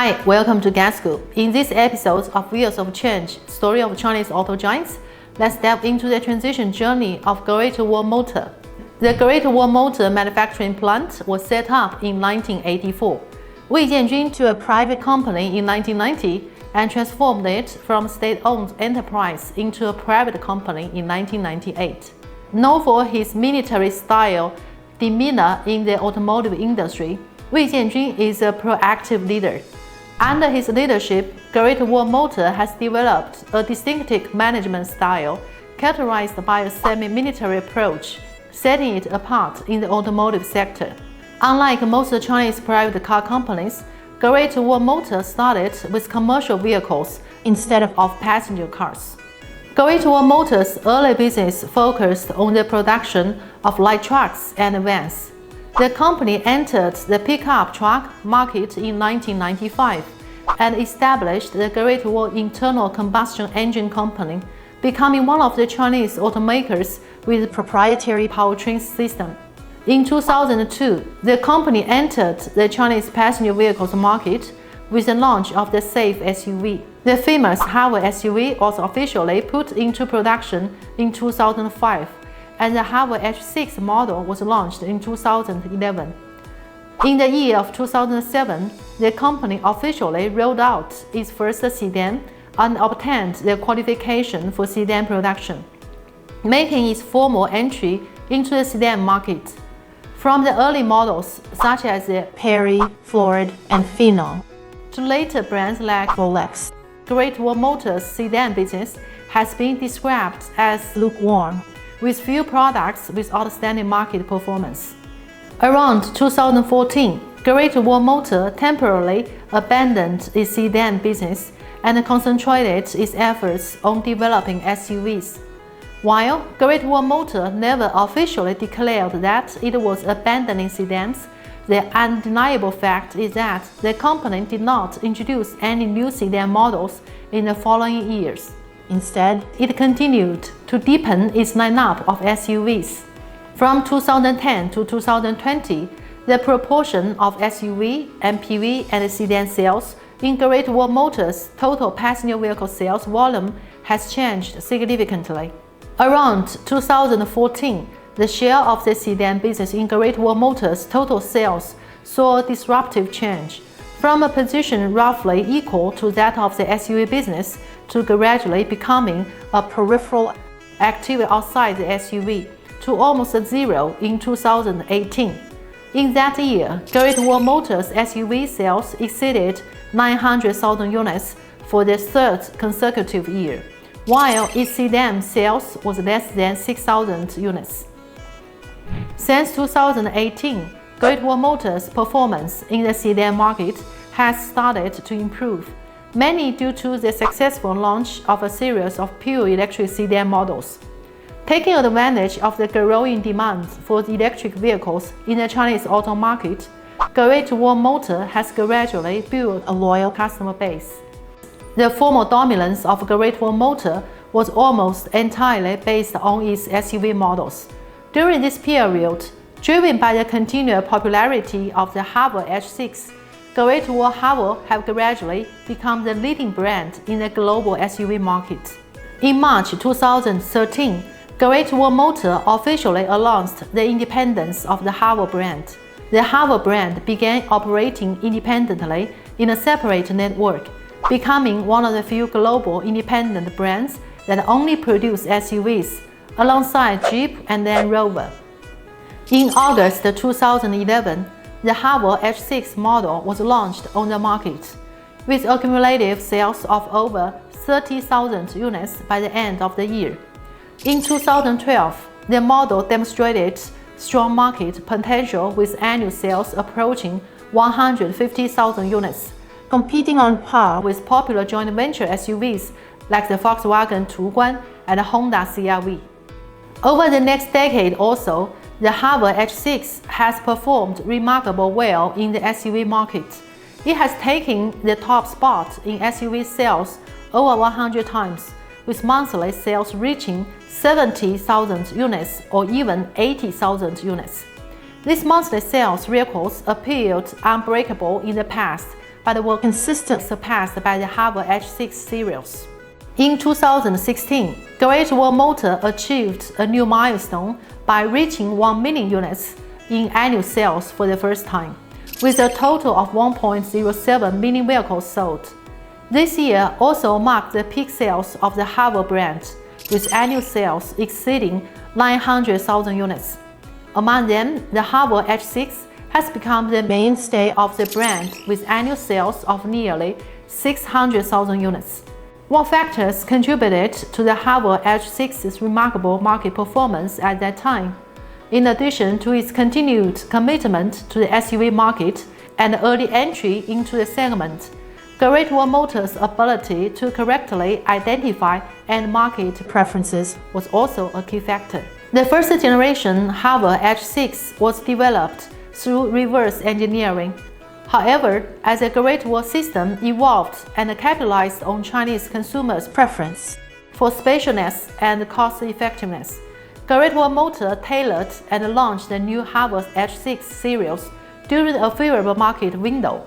Hi, welcome to Gas School. In this episode of Wheels of Change, Story of Chinese Auto Giants, let's delve into the transition journey of Great Wall Motor. The Great Wall Motor manufacturing plant was set up in 1984. Wei Jianjun to a private company in 1990 and transformed it from state-owned enterprise into a private company in 1998. Known for his military-style demeanor in the automotive industry, Wei Jianjun is a proactive leader. Under his leadership, Great Wall Motor has developed a distinctive management style characterized by a semi-military approach, setting it apart in the automotive sector. Unlike most Chinese private car companies, Great Wall Motor started with commercial vehicles instead of passenger cars. Great Wall Motor's early business focused on the production of light trucks and vans. The company entered the pickup truck market in 1995 and established the Great Wall Internal Combustion Engine Company, becoming one of the Chinese automakers with a proprietary powertrain system. In 2002, the company entered the Chinese passenger vehicles market with the launch of the Safe SUV. The famous Haval SUV was officially put into production in 2005. And the Haval H6 model was launched in 2011. In the year of 2007, the company officially rolled out its first sedan and obtained the qualification for sedan production, making its formal entry into the sedan market. From the early models such as the Perry, Florid, and Phenom, to later brands like Rolex, Great Wall Motor's sedan business has been described as lukewarm, with few products with outstanding market performance. Around 2014, Great Wall Motor temporarily abandoned its sedan business and concentrated its efforts on developing SUVs. While Great Wall Motor never officially declared that it was abandoning sedans, the undeniable fact is that the company did not introduce any new sedan models in the following years. Instead, it continued to deepen its lineup of SUVs. From 2010 to 2020, the proportion of SUV, MPV, and sedan sales in Great Wall Motor's total passenger vehicle sales volume has changed significantly. Around 2014, the share of the sedan business in Great Wall Motor's total sales saw a disruptive change, from a position roughly equal to that of the SUV business to gradually becoming a peripheral activity outside the SUV, to almost zero in 2018. In that year, Great Wall Motor's SUV sales exceeded 900,000 units for the third consecutive year, while its sedan sales was less than 6,000 units. Since 2018, Great Wall Motor's performance in the sedan market has started to improve, mainly due to the successful launch of a series of pure electric sedan models. Taking advantage of the growing demand for electric vehicles in the Chinese auto market, Great Wall Motor has gradually built a loyal customer base. The former dominance of Great Wall Motor was almost entirely based on its SUV models. During this period, driven by the continued popularity of the Haval H6, Great Wall Haval have gradually become the leading brand in the global SUV market. In March 2013, Great Wall Motor officially announced the independence of the Haval brand. The Haval brand began operating independently in a separate network, becoming one of the few global independent brands that only produce SUVs, alongside Jeep and Land Rover. In August 2011, the Haval H6 model was launched on the market, with accumulative sales of over 30,000 units by the end of the year. In 2012, the model demonstrated strong market potential with annual sales approaching 150,000 units, competing on par with popular joint venture SUVs like the Volkswagen Tiguan and Honda CR-V. Over the next decade also, the Haval H6 has performed remarkably well in the SUV market. It has taken the top spot in SUV sales over 100 times, with monthly sales reaching 70,000 units or even 80,000 units. These monthly sales records appeared unbreakable in the past, but were consistently surpassed by the Haval H6 series. In 2016, Great Wall Motor achieved a new milestone by reaching 1 million units in annual sales for the first time, with a total of 1.07 million vehicles sold. This year also marked the peak sales of the Haval brand, with annual sales exceeding 900,000 units. Among them, the Haval H6 has become the mainstay of the brand with annual sales of nearly 600,000 units. What factors contributed to the Haval H6's remarkable market performance at that time? In addition to its continued commitment to the SUV market and early entry into the segment, Great Wall Motors' ability to correctly identify end market preferences was also a key factor. The first generation Haval H6 was developed through reverse engineering. However, as the Great Wall system evolved and capitalized on Chinese consumers' preference for spaciousness and cost-effectiveness, Great Wall Motor tailored and launched the new Haval H6 series during a favorable market window.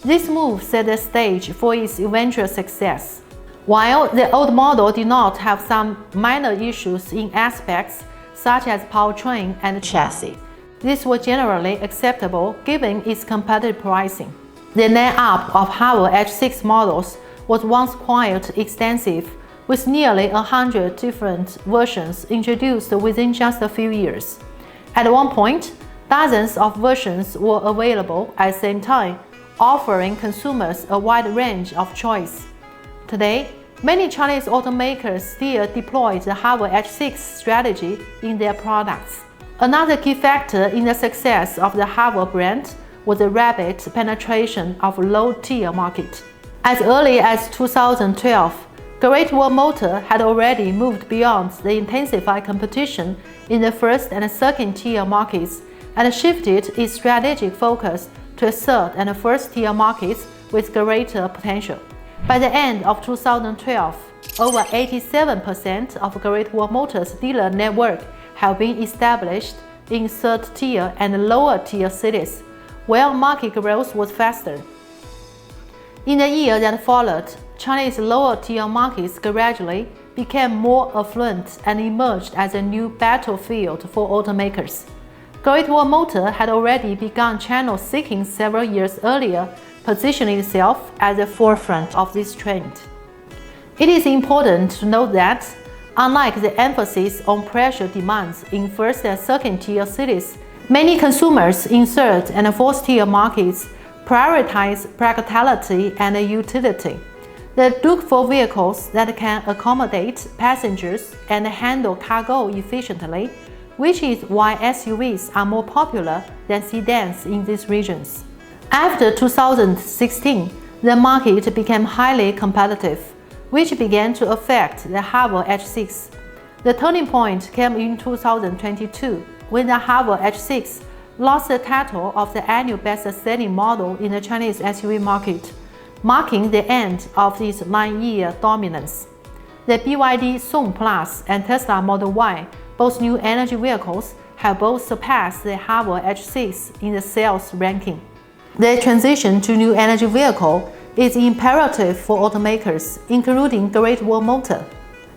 This move set the stage for its eventual success. While the old model did not have some minor issues in aspects such as powertrain and chassis, these were generally acceptable given its competitive pricing. The lineup of Haval H6 models was once quite extensive, with nearly 100 different versions introduced within just a few years. At one point, dozens of versions were available at the same time, offering consumers a wide range of choice. Today, many Chinese automakers still deploy the Haval H6 strategy in their products. Another key factor in the success of the Haval brand was the rapid penetration of low-tier market. As early as 2012, Great Wall Motor had already moved beyond the intensified competition in the first and second-tier markets and shifted its strategic focus to third and first-tier markets with greater potential. By the end of 2012, over 87% of Great Wall Motors' dealer network have been established in third-tier and lower-tier cities, where market growth was faster. In the year that followed, Chinese lower-tier markets gradually became more affluent and emerged as a new battlefield for automakers. Great Wall Motor had already begun channel seeking several years earlier, positioning itself at the forefront of this trend. It is important to note that, unlike the emphasis on pressure demands in first and second-tier cities, many consumers in third and fourth-tier markets prioritize practicality and utility. They look for vehicles that can accommodate passengers and handle cargo efficiently, which is why SUVs are more popular than sedans in these regions. After 2016, the market became highly competitive, which began to affect the Haval H6. The turning point came in 2022, when the Haval H6 lost the title of the annual best-selling model in the Chinese SUV market, marking the end of its 9-year dominance. The BYD Song Plus and Tesla Model Y, both new energy vehicles, have both surpassed the Haval H6 in the sales ranking. The transition to new energy vehicle is imperative for automakers, including Great Wall Motor.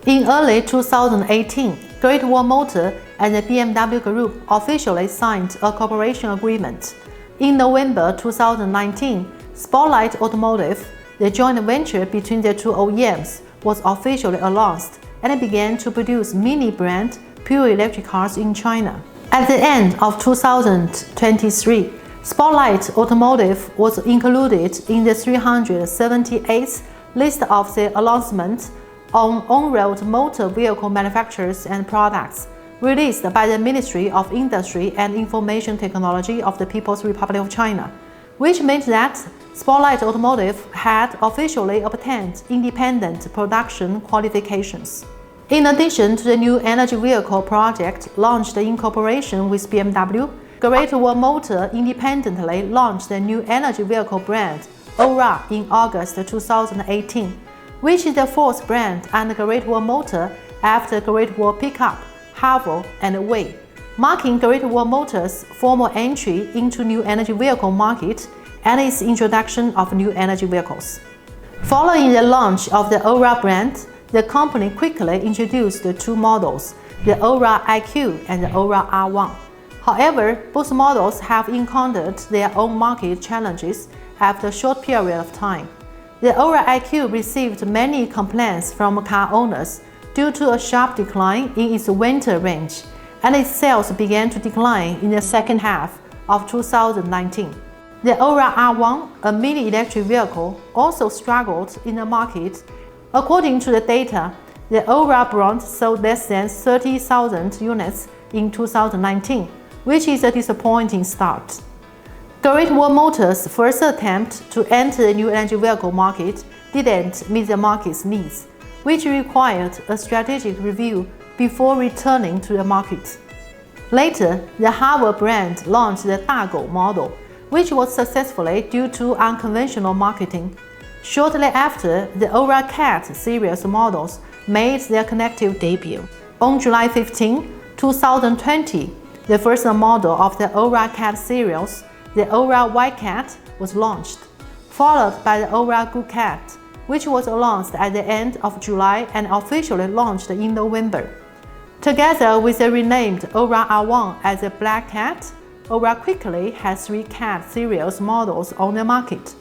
In early 2018, Great Wall Motor and the BMW Group officially signed a cooperation agreement. In November 2019, Spotlight Automotive, the joint venture between the two OEMs, was officially announced and began to produce mini-brand pure electric cars in China. At the end of 2023, Spotlight Automotive was included in the 378th list of the announcement on on-road motor vehicle manufacturers and products, released by the Ministry of Industry and Information Technology of the People's Republic of China, which meant that Spotlight Automotive had officially obtained independent production qualifications. In addition to the new energy vehicle project launched in cooperation with BMW, Great Wall Motor independently launched the new energy vehicle brand, Aura, in August 2018, which is the fourth brand under Great Wall Motor after Great Wall Pickup, Haval, and Way, marking Great Wall Motor's formal entry into new energy vehicle market and its introduction of new energy vehicles. Following the launch of the Aura brand, the company quickly introduced the two models, the Aura IQ and the Aura R1. However, both models have encountered their own market challenges after a short period of time. The Aura IQ received many complaints from car owners due to a sharp decline in its winter range, and its sales began to decline in the second half of 2019. The Aura R1, a mini electric vehicle, also struggled in the market. According to the data, the Aura brand sold less than 30,000 units in 2019, which is a disappointing start. Great Wall Motors' first attempt to enter the new energy vehicle market didn't meet the market's needs, which required a strategic review before returning to the market. Later, the Hover brand launched the Dagou model, which was successful due to unconventional marketing. Shortly after, the Aura Cat series models made their connected debut. On July 15, 2020, the first model of the Aura Cat series, the Aura White Cat, was launched, followed by the Aura Good Cat, which was announced at the end of July and officially launched in November. Together with the renamed Aura R1 as a Black Cat, Aura quickly has 3 Cat series models on the market.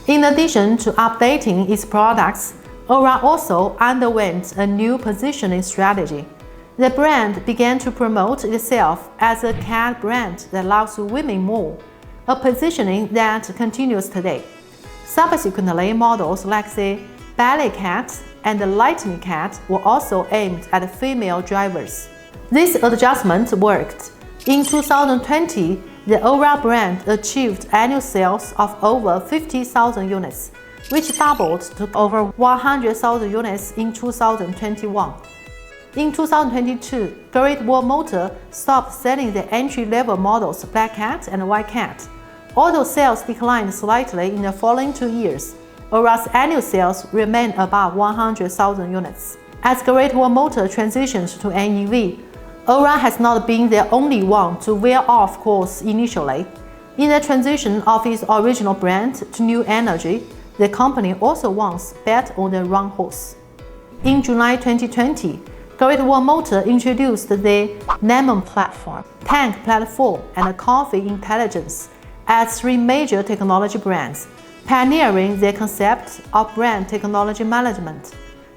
In addition to updating its products, Aura also underwent a new positioning strategy. The brand began to promote itself as a cat brand that loves women more, a positioning that continues today. Subsequently, models like the Ballet Cat and the Lightning Cat were also aimed at female drivers. This adjustment worked. In 2020, the Aura brand achieved annual sales of over 50,000 units, which doubled to over 100,000 units in 2021. In 2022, Great Wall Motor stopped selling the entry-level models Black Cat and White Cat. Although sales declined slightly in the following 2 years, Aura's annual sales remained above 100,000 units. As Great Wall Motor transitions to an EV, Aura has not been the only one to veer off course initially. In the transition of its original brand to new energy, the company also once bet on the wrong horse. In July 2020, Great Wall Motor introduced the Lemon platform, Tank platform, and Coffee Intelligence as 3 major technology brands, pioneering the concept of brand technology management.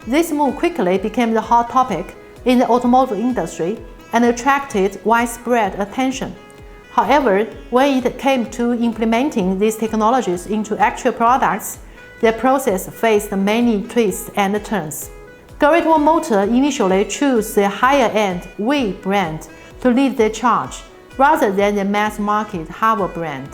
This move quickly became the hot topic in the automotive industry and attracted widespread attention. However, when it came to implementing these technologies into actual products, the process faced many twists and turns. Great Wall Motor initially chose the higher-end We brand to lead the charge, rather than the mass-market Hover brand.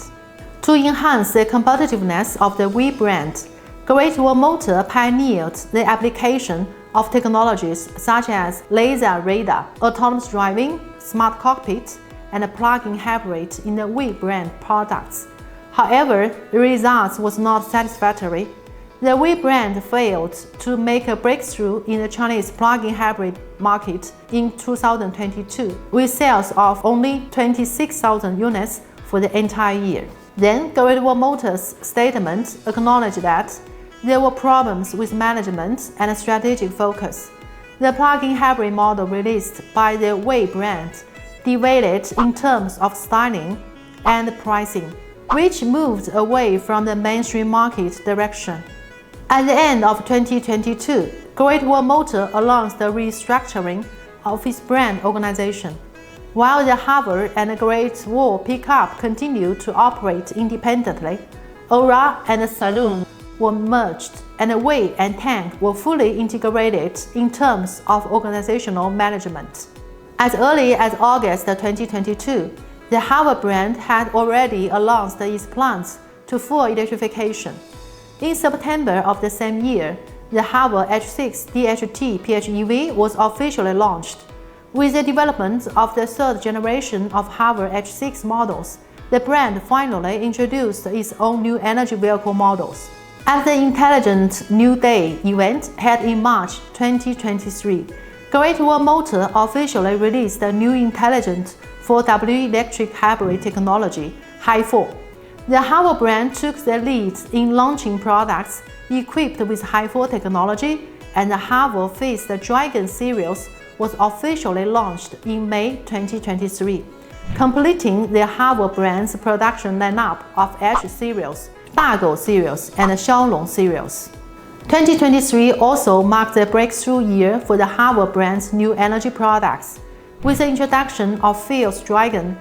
To enhance the competitiveness of the We brand, Great Wall Motor pioneered the application of technologies such as laser radar, autonomous driving, smart cockpit, and a plug-in hybrid in the We brand products. However, the results was not satisfactory. The We brand failed to make a breakthrough in the Chinese plug-in hybrid market in 2022, with sales of only 26,000 units for the entire year. Then, Great Wall Motors' statement acknowledged that there were problems with management and strategic focus. The plug-in hybrid model released by the We brand deviated in terms of styling and pricing, which moved away from the mainstream market direction. At the end of 2022, Great Wall Motor announced the restructuring of its brand organization. While the Hover and Great Wall pickup continued to operate independently, Aura and the Saloon were merged, and the We and Tank were fully integrated in terms of organizational management. As early as August 2022, the Hover brand had already announced its plans to full electrification. In September of the same year, the Hover H6 DHT PHEV was officially launched. With the development of the third generation of Hover H6 models, the brand finally introduced its own new energy vehicle models. At the Intelligent New Day event held in March 2023, Great Wall Motor officially released the new intelligent 4W electric hybrid technology, Hi4. The Haval brand took the lead in launching products equipped with high-flow technology, and the Haval Face the Dragon series was officially launched in May 2023, completing the Haval brand's production lineup of H series, 大狗 series, and Xiaolong series. 2023 also marked a breakthrough year for the Haval brand's new energy products, with the introduction of Face Dragon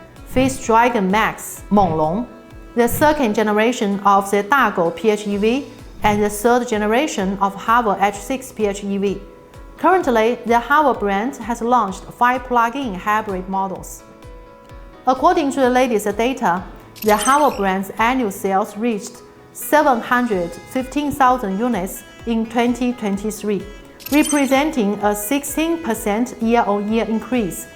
Max 猛龙, the second generation of the 大狗 PHEV, and the third generation of Haval H6 PHEV. Currently, the Haval brand has launched 5 plug-in hybrid models. According to the latest data, the Haval brand's annual sales reached 715,000 units in 2023, representing a 16% year-on-year increase.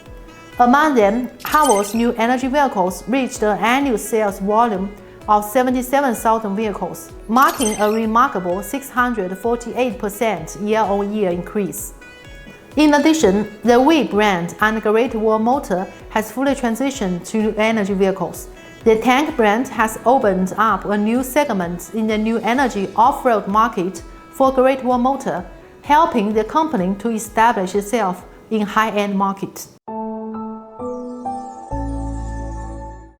Among them, Haval's new energy vehicles reached an annual sales volume of 77,000 vehicles, marking a remarkable 648% year-on-year increase. In addition, the WEY brand and Great Wall Motor has fully transitioned to new energy vehicles. The Tank brand has opened up a new segment in the new energy off-road market for Great Wall Motor, helping the company to establish itself in high-end market.